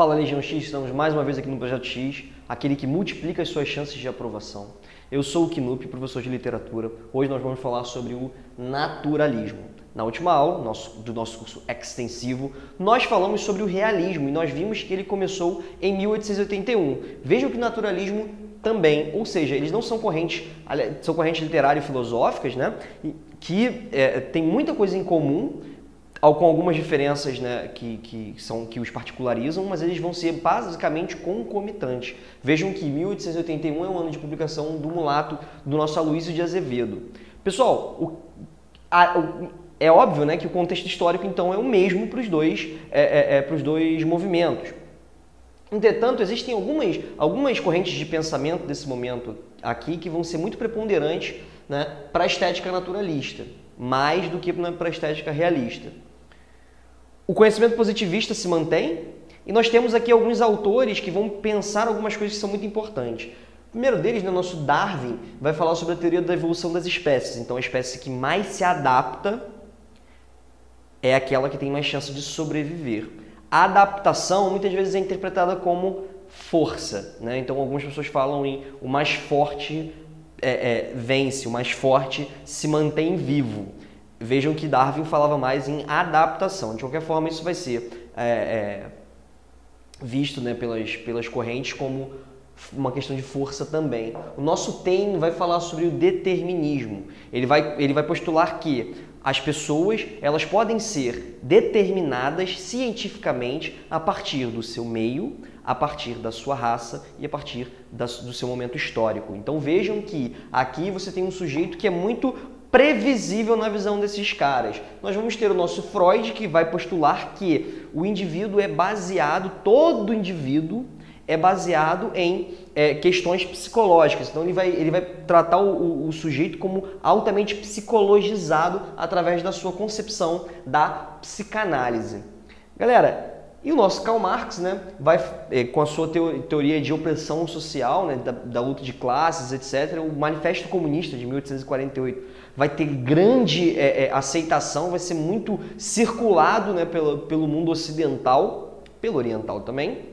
Fala Legião X, estamos mais uma vez aqui no Projeto X, aquele que multiplica as suas chances de aprovação. Eu sou o Knup, professor de literatura. Hoje nós vamos falar sobre o naturalismo. Na última aula do nosso curso extensivo, nós falamos sobre o realismo e nós vimos que ele começou em 1881. Vejam que o naturalismo também, ou seja, eles não são correntes literárias e filosóficas, né, que tem muita coisa em comum, com algumas diferenças, né, que os particularizam, mas eles vão ser basicamente concomitantes. Vejam que 1881 é o ano de publicação do Mulato, do nosso Aloysio de Azevedo. Pessoal, é óbvio, né, que o contexto histórico então é o mesmo para os dois movimentos. Entretanto, existem algumas correntes de pensamento desse momento aqui que vão ser muito preponderantes, né, para a estética naturalista, mais do que para a estética realista. O conhecimento positivista se mantém e nós temos aqui alguns autores que vão pensar algumas coisas que são muito importantes. O primeiro deles, né, nosso Darwin, vai falar sobre a teoria da evolução das espécies. Então, a espécie que mais se adapta é aquela que tem mais chance de sobreviver. A adaptação muitas vezes é interpretada como força, né? Então, algumas pessoas falam em o mais forte vence, o mais forte se mantém vivo. Vejam que Darwin falava mais em adaptação. De qualquer forma, isso vai ser visto, né, pelas correntes como uma questão de força também. O nosso Taine vai falar sobre o determinismo. Ele vai postular que as pessoas elas podem ser determinadas cientificamente a partir do seu meio, a partir da sua raça e a partir do seu momento histórico. Então vejam que aqui você tem um sujeito que é muito previsível na visão desses caras. Nós vamos ter o nosso Freud, que vai postular que o indivíduo todo indivíduo é baseado em questões psicológicas. Então ele vai tratar o sujeito como altamente psicologizado através da sua concepção da psicanálise. Galera, e o nosso Karl Marx, né, vai com a sua teoria de opressão social, né, da luta de classes, etc., o Manifesto Comunista de 1848 vai ter grande aceitação, vai ser muito circulado, né, pelo mundo ocidental, pelo oriental também,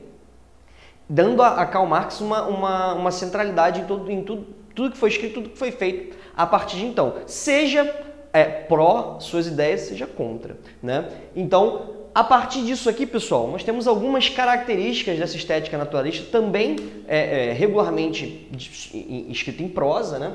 dando a Karl Marx uma centralidade em tudo que foi escrito, tudo que foi feito a partir de então. Seja pró suas ideias, seja contra, né? Então, a partir disso aqui, pessoal, nós temos algumas características dessa estética naturalista, também regularmente escrita em prosa, né?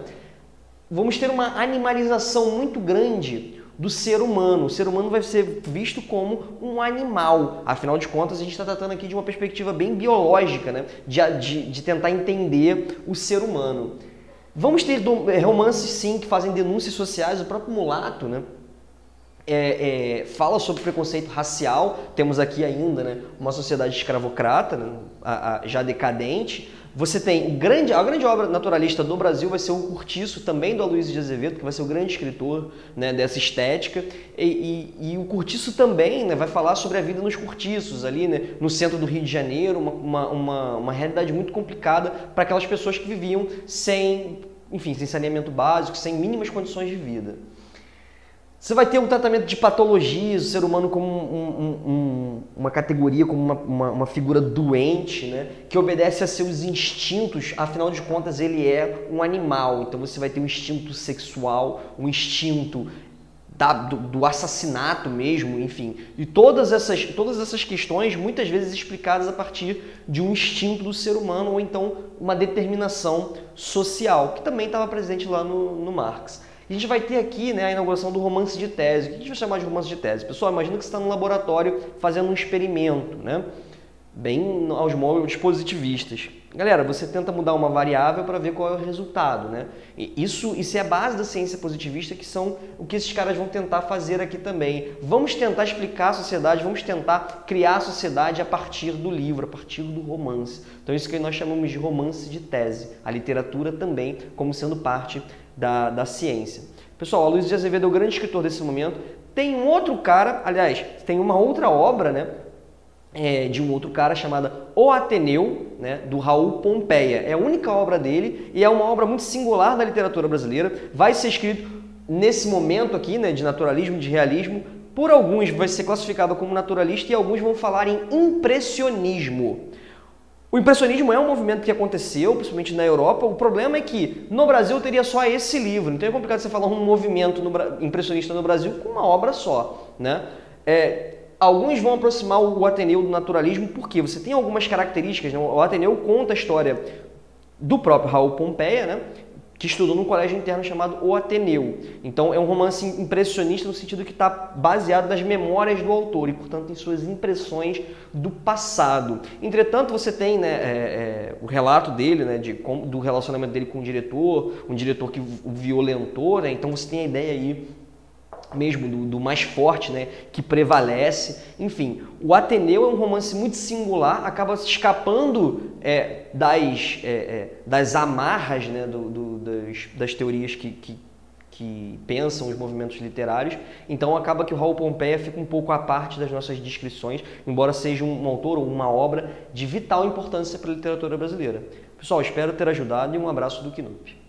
Vamos ter uma animalização muito grande do ser humano. O ser humano vai ser visto como um animal. Afinal de contas, a gente está tratando aqui de uma perspectiva bem biológica, né? De tentar entender o ser humano. Vamos ter romances, sim, que fazem denúncias sociais. O próprio Mulato, né, fala sobre preconceito racial. Temos aqui ainda, né, uma sociedade escravocrata, né, já decadente. Você tem a grande obra naturalista do Brasil vai ser o Curtiço, também do Aloysio de Azevedo, que vai ser o grande escritor, né, dessa estética. E o Curtiço também, né, vai falar sobre a vida nos cortiços, ali, né, no centro do Rio de Janeiro, uma realidade muito complicada para aquelas pessoas que viviam sem saneamento básico, sem mínimas condições de vida. Você vai ter um tratamento de patologias, o ser humano como uma categoria, como uma figura doente, né, que obedece a seus instintos. Afinal de contas, ele é um animal. Então você vai ter um instinto sexual, um instinto do assassinato mesmo, enfim. E todas essas questões, muitas vezes explicadas a partir de um instinto do ser humano ou então uma determinação social, que também estava presente lá no Marx. A gente vai ter aqui, né, a inauguração do romance de tese. O que a gente vai chamar de romance de tese? Pessoal, imagina que você está no laboratório fazendo um experimento, né, bem aos moldes positivistas. Galera, você tenta mudar uma variável para ver qual é o resultado, né? Isso é a base da ciência positivista, que são o que esses caras vão tentar fazer aqui também. Vamos tentar explicar a sociedade, vamos tentar criar a sociedade a partir do livro, a partir do romance. Então isso que nós chamamos de romance de tese. A literatura também como sendo parte da ciência. Pessoal, Aloysio de Azevedo é o grande escritor desse momento. Tem um outro cara, aliás, tem uma outra obra, né, de um outro cara chamada O Ateneu, né, do Raul Pompeia. É a única obra dele e é uma obra muito singular da literatura brasileira. Vai ser escrito nesse momento aqui, né, de naturalismo, de realismo, por alguns vai ser classificado como naturalista e alguns vão falar em impressionismo. O impressionismo é um movimento que aconteceu, principalmente na Europa. O problema é que no Brasil teria só esse livro. Então é complicado você falar um movimento impressionista no Brasil com uma obra só, né? Alguns vão aproximar o Ateneu do naturalismo porque você tem algumas características, né? O Ateneu conta a história do próprio Raul Pompeia, né? Que estudou num colégio interno chamado O Ateneu. Então é um romance impressionista no sentido que está baseado nas memórias do autor e, portanto, em suas impressões do passado. Entretanto, você tem, né, o relato dele, né, do relacionamento dele com o diretor, um diretor que o violentou, né? Então você tem a ideia aí mesmo do mais forte, né, que prevalece. Enfim, o Ateneu é um romance muito singular, acaba se escapando das amarras, né, das teorias que pensam os movimentos literários. Então acaba que o Raul Pompeia fica um pouco à parte das nossas descrições, embora seja um autor ou uma obra de vital importância para a literatura brasileira. Pessoal, espero ter ajudado e um abraço do Knup.